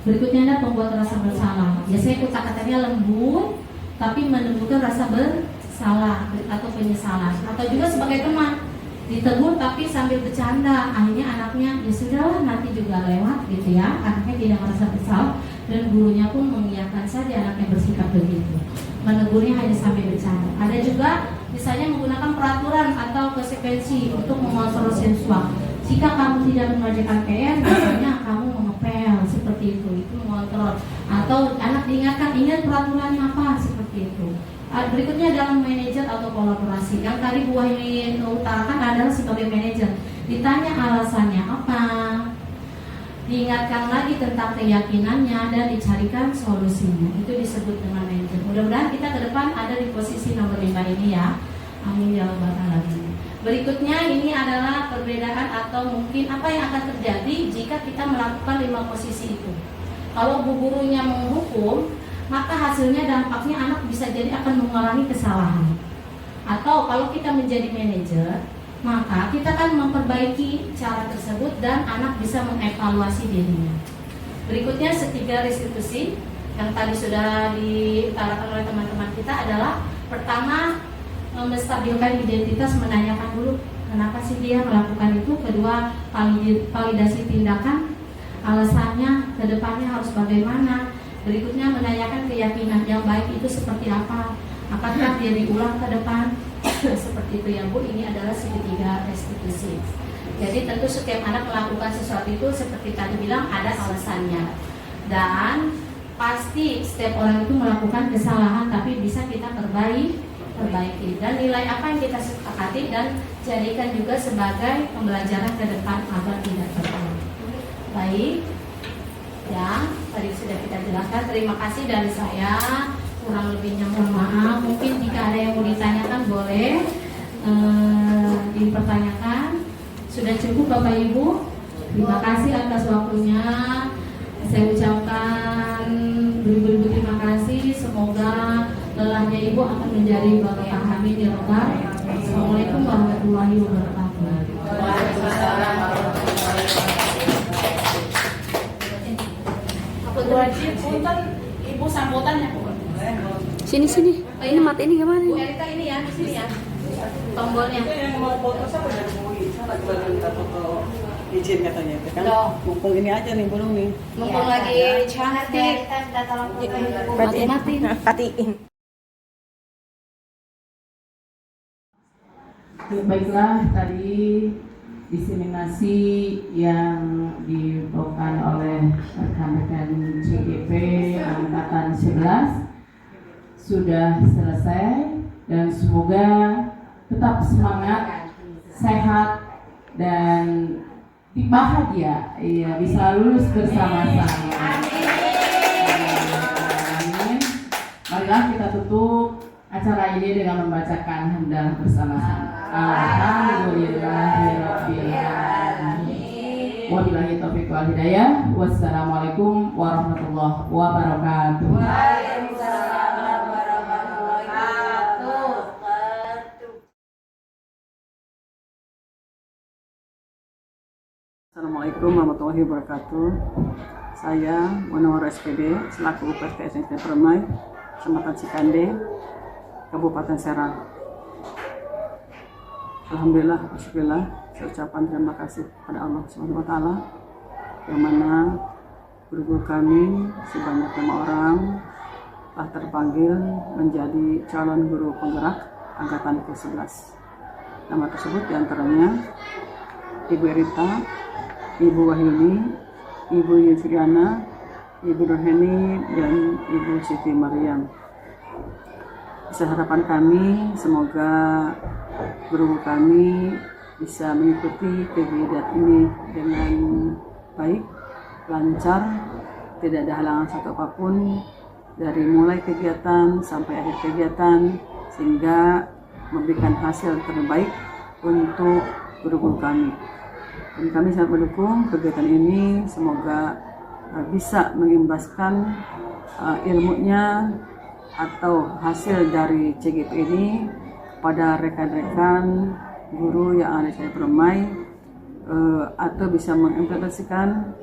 Berikutnya ada pembuat rasa bersalah. Biasanya kata-katanya lembut, tapi menimbulkan rasa bersalah atau penyesalan. Atau juga sebagai teman, ditegur tapi sambil bercanda. Akhirnya anaknya ya sudahlah, nanti juga lewat gitu ya. Anaknya tidak merasa bersalah dan gurunya pun mengiyakan saja anaknya bersikap begitu. Menegurnya hanya sambil bercanda. Ada juga misalnya menggunakan peraturan atau konsekuensi untuk mengontrol siswa. Jika kamu tidak mengerjakan PR, misalnya kamu mengepel seperti itu mengontrol. Atau anak diingatkan, ingat peraturannya apa, seperti itu. Berikutnya adalah manajer atau kolaborasi. Yang tadi Bu Wahyuni utarakan adalah sebagai manajer. Ditanya alasannya apa, diingatkan lagi tentang keyakinannya dan dicarikan solusinya. Itu disebut dengan manajer. Mudah-mudahan kita ke depan ada di posisi nomor 5 ini ya. Amin ya rabbal alamin. Berikutnya ini adalah perbedaan atau mungkin apa yang akan terjadi jika kita melakukan 5 posisi itu. Kalau bu gurunya menghukum, maka hasilnya dampaknya anak bisa jadi akan mengulangi kesalahan. Atau kalau kita menjadi manajer, maka kita akan memperbaiki cara tersebut dan anak bisa mengevaluasi dirinya. Berikutnya 3 restitusi yang tadi sudah diutarakan oleh teman-teman kita adalah pertama, menstabilkan identitas, menanyakan dulu kenapa sih dia melakukan itu. Kedua, validasi tindakan, alasannya, kedepannya harus bagaimana. Berikutnya menanyakan keyakinan yang baik itu seperti apa, apakah dia diulang ke depan. Seperti itu ya Bu, ini adalah 3 restitusi. Jadi tentu setiap anak melakukan sesuatu itu seperti tadi bilang ada alasannya. Dan pasti setiap orang itu melakukan kesalahan, tapi bisa kita perbaiki. Dan nilai apa yang kita sepakati dan jadikan juga sebagai pembelajaran ke depan agar tidak terulang. Baik, ya tadi sudah kita jelaskan. Terima kasih dari saya. Kurang lebihnya mohon maaf. Mungkin jika ada yang mau ditanyakan boleh dipertanyakan. Sudah cukup Bapak Ibu. Terima kasih atas waktunya. Saya ucapkan beribu-ribu terima kasih. Semoga lelahnya Ibu akan menjadi barokah. Amin ya rabbal alamin. Assalamualaikum warahmatullahi wabarakatuh. Waalaikumsalam warahmatullahi wabarakatuh. Wajib punten Ibu sambutannya Bu. Sini. Ini mata ini gimana? Bu Erika ini ya, di sini ya. Tombolnya. Itu yang mau foto siapa dari MUI? Saya lagi minta foto izin katanya kan. Loh. Mumpung ini aja nih belum nih. Mumpung lagi cantik. Kita sudah tolong foto. Mati-mati. Baiklah, tadi diseminasi yang dibawakan oleh rekan-rekan CGP Angkatan 11 sudah selesai, dan semoga tetap semangat, sehat, dan bahagia, ya, bisa lulus bersama-sama. Amin. Marilah kita tutup acara ini dengan membacakan hamdalah bersama-sama. Alhamdulillahirabbil alamin. Wabillahi taufiq wal hidayah. Wassalamualaikum warahmatullahi wabarakatuh. Waalaikumsalam warahmatullahi wabarakatuh. Assalamualaikum warahmatullahi wabarakatuh. Saya Munawar SPD selaku UPT SMP Permai, Kecamatan Cikande, Kabupaten Serang. Alhamdulillah, alhamdulillah, saya ucapkan terima kasih kepada Allah Subhanahu wa taala yang mana guru-guru kami sebanyak 5 orang telah terpanggil menjadi calon guru penggerak angkatan ke-11. Nama tersebut diantaranya Ibu Erita, Ibu Wahyuni, Ibu Yusriana, Ibu Roheni, dan Ibu Siti Maryam. Harapan kami semoga guru kami bisa mengikuti kegiatan ini dengan baik, lancar, tidak ada halangan satu apapun dari mulai kegiatan sampai akhir kegiatan, sehingga memberikan hasil terbaik untuk guru-guru kami. Dan kami sangat mendukung kegiatan ini, semoga bisa mengimbaskan ilmunya atau hasil dari CGP ini pada rekan-rekan guru yang ada di Permai, atau bisa mengimplementasikan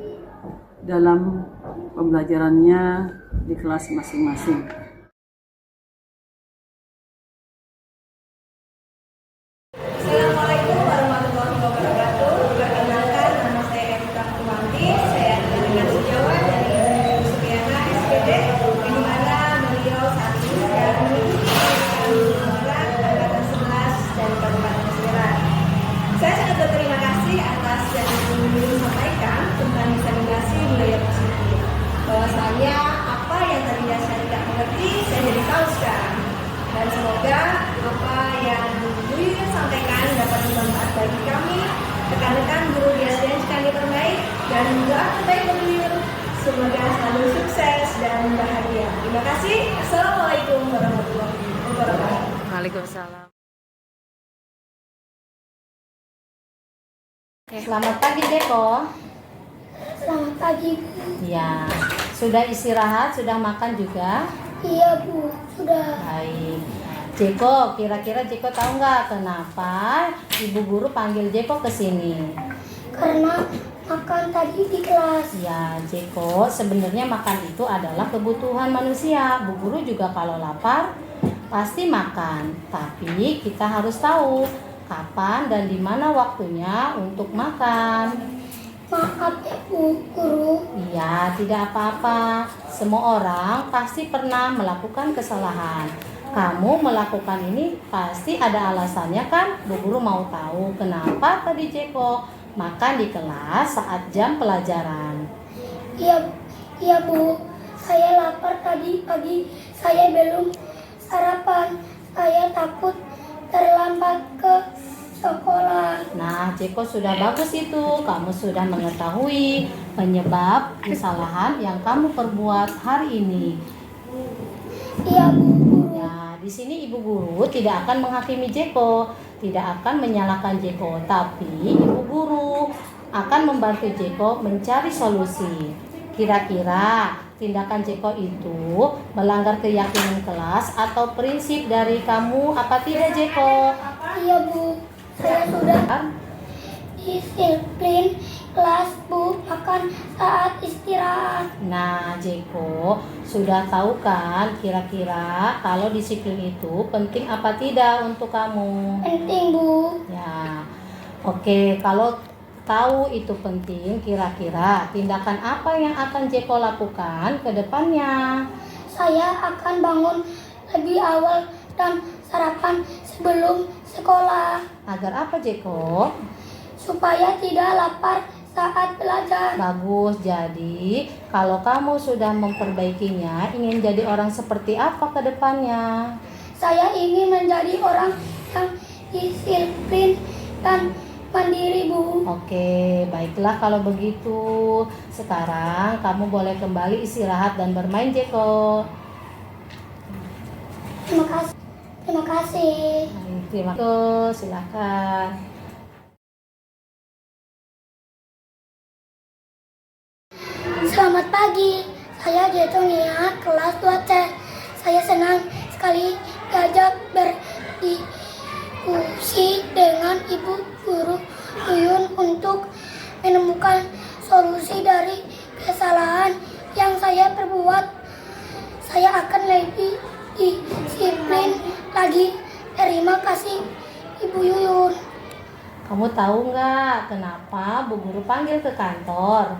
dalam pembelajarannya di kelas masing-masing. Assalamualaikum warahmatullahi wabarakatuh. Perkenalkan, nama saya Erika Kumanti. Saya adalah rekan sejawat dari Ibu Supriana SPD, di mana beliau saat ini sedang penggerak angkatan 11 dari Kabupaten Serang. Saya sangat berterima kasih atas yang beliau sampaikan tentang diseminasi budaya positif. Bahwasanya apa yang tadinya saya tidak mengerti, saya jadi tahu sekarang. Dan semoga apa yang beliau sampaikan dapat bermanfaat bagi kami, rekan-rekan guru di SDN Cikande Permai, dan doa terbaik untuk beliau. Semoga selalu sukses dan bahagia. Terima kasih. Assalamualaikum warahmatullahi wabarakatuh. Waalaikumsalam. Selamat pagi Jeko. Selamat pagi, Bu. Ya, sudah istirahat, sudah makan juga. Iya, Bu. Sudah. Baik. Jeko, kira-kira Jeko tahu nggak kenapa ibu guru panggil Jeko ke sini? Karena makan tadi di kelas. Ya, Jeko, sebenarnya makan itu adalah kebutuhan manusia. Bu guru juga kalau lapar pasti makan. Tapi kita harus tahu kapan dan di mana waktunya untuk makan. Maaf ya, Bu Guru. Iya, tidak apa-apa. Semua orang pasti pernah melakukan kesalahan. Kamu melakukan ini pasti ada alasannya kan? Bu guru mau tahu kenapa tadi Jeko makan di kelas saat jam pelajaran. Iya, Bu. Saya lapar tadi pagi, saya belum sarapan. Saya takut terlambat ke sekolah. Nah, Jeko sudah bagus itu. Kamu sudah mengetahui penyebab kesalahan yang kamu perbuat hari ini. Iya, Bu Guru. Ya, di sini Ibu Guru tidak akan menghakimi Jeko, tidak akan menyalahkan Jeko, tapi Ibu Guru akan membantu Jeko mencari solusi. Kira-kira tindakan Jeko itu melanggar keyakinan kelas atau prinsip dari kamu apa tidak, Jeko? Iya, Bu. Saya sudah disiplin kelas, Bu. Makan saat istirahat. Nah, Jeko sudah tahu kan kira-kira kalau disiplin itu penting apa tidak untuk kamu? Penting, Bu. Ya, oke. Kalau tahu itu penting, kira-kira tindakan apa yang akan Jeko lakukan ke depannya? Saya akan bangun lebih awal dan sarapan sebelum sekolah Agar apa, Jeko? supaya tidak lapar saat belajar. Bagus. Jadi, kalau kamu sudah memperbaikinya, ingin jadi orang seperti apa ke depannya? Saya ingin menjadi orang yang disiplin dan mandiri, Bu. Oke, baiklah kalau begitu. Sekarang kamu boleh kembali istirahat dan bermain, Jeko. Terima kasih. Terima kasih. Baik, terima kasih. Silakan. Selamat pagi. Saya Jetonia, kelas 2C. Saya senang sekali diajak berdiskusi dengan Ibu Guru Yuyun untuk menemukan solusi dari kesalahan yang saya perbuat. Saya akan lebih disiplin lagi. Terima kasih, Ibu Yuyun. Kamu tahu nggak kenapa Bu Guru panggil ke kantor?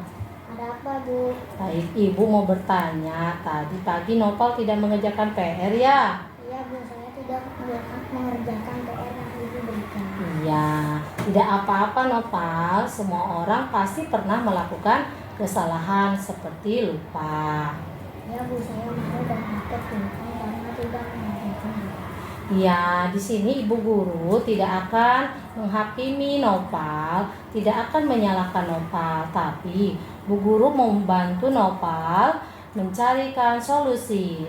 Ada apa, Bu? Baik, Ibu mau bertanya. Tadi pagi Nopal tidak mengerjakan PR ya? Iya, Bu, saya tidak mengerjakan PR yang Ibu berikan. Iya, tidak apa-apa Nopal. Semua orang pasti pernah melakukan kesalahan seperti lupa. Ya, Bu, saya malu dan takut lupa karena tidak mengerjakan. Ya, di sini Ibu Guru tidak akan menghakimi Nopal, tidak akan menyalahkan Nopal, tapi Bu Guru membantu Nopal mencarikan solusi.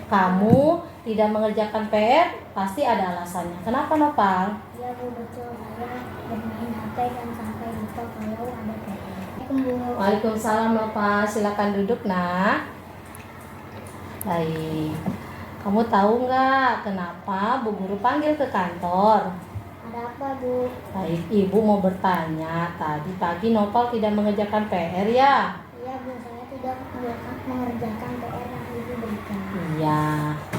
Kamu tidak mengerjakan PR, pasti ada alasannya. Kenapa, Nopal? Ya, Bu, betul. Saya bermain HP dan sampai lupa kalau ada PR. Assalamualaikum, Bu. Waalaikumsalam, Nopal. Silakan duduk, nak. Baik. Kamu tahu nggak kenapa Bu Guru panggil ke kantor? Ada apa, Bu? Baik, Ibu mau bertanya. Tadi pagi Nopal tidak mengerjakan PR ya? Iya, Bu, saya tidak mengerjakan PR yang Ibu berikan. Iya,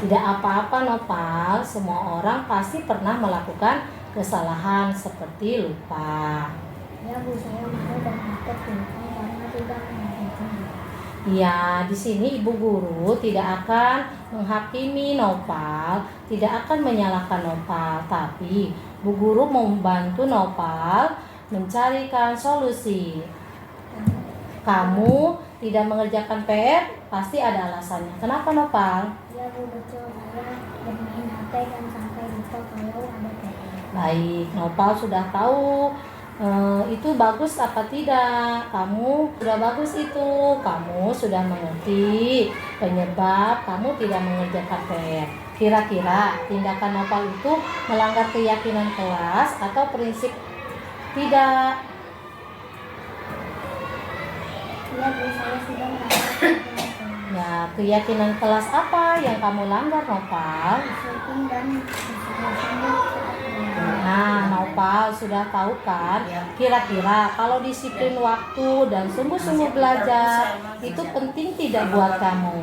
tidak apa-apa Nopal. Semua orang pasti pernah melakukan kesalahan seperti lupa. Ya, Bu, saya malu dan takut lupa karena tidak mengerjakan. Ya, di sini Ibu Guru tidak akan menghakimi Nopal, tidak akan menyalahkan Nopal, tapi Bu Guru membantu Nopal mencarikan solusi. Kamu tidak mengerjakan PR, pasti ada alasannya. Kenapa, Nopal? Ya, Bu, betul. Saya bermain HP dan sampai lupa kalau ada PR. Baik, Nopal sudah tahu itu bagus apa tidak. Kamu sudah bagus itu. Kamu sudah mengerti penyebab kamu tidak mengerjakan PR. Kira-kira tindakan Nopal itu melanggar keyakinan kelas atau prinsip tidak? Ya, Bu, saya sudah melakukan Ya, keyakinan kelas apa yang kamu langgar, Nopal? disiplin dan bersama-sama saat belajar. Nah, Nopal sudah tahu kan? Kira-kira kalau disiplin waktu dan sungguh-sungguh belajar itu penting tidak buat kamu?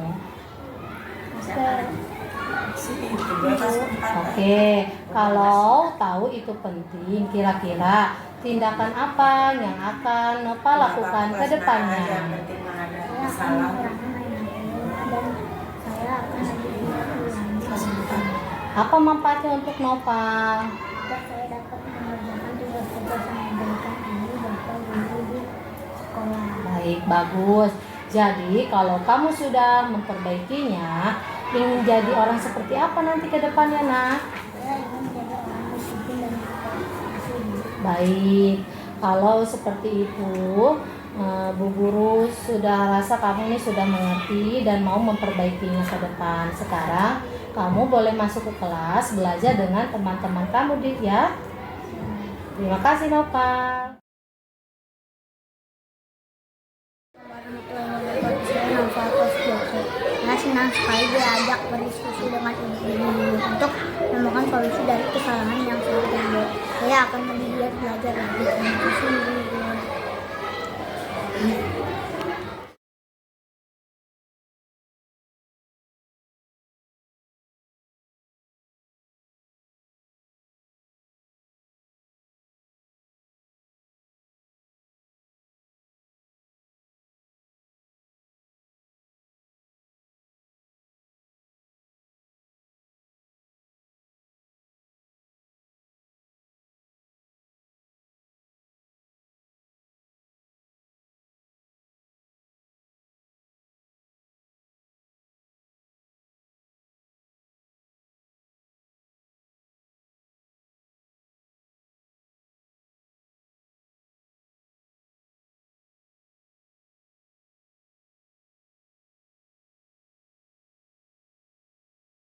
Oke, kalau tahu itu penting, kira-kira tindakan apa yang akan Nopal lakukan ke depannya? Saya akan mengurangi main HP dan saya akan lebih ulangi Apa manfaatnya untuk Nopal? agar saya dapat mengerjakan tugas-tugas yang diberikan ini Bapak Guru di sekolah. Baik, bagus. Jadi kalau kamu sudah memperbaikinya, ingin jadi orang seperti apa nanti ke depannya, nak? Saya ingin menjadi orang disiplin dan disiplin. Baik, kalau seperti itu, Bu Guru sudah rasa kamu ini sudah mengerti dan mau memperbaikinya ke depan. Sekarang kamu boleh masuk ke kelas, belajar dengan teman-teman kamu, ya. Terima kasih, Nopal. Saya Noval Kosjoko. Saya senang sekali diajak berdiskusi dengan ibu-ibu untuk menemukan solusi dari kesalahan yang saya buat. Saya akan lebih giat belajar lagi. Terima kasih, ibu.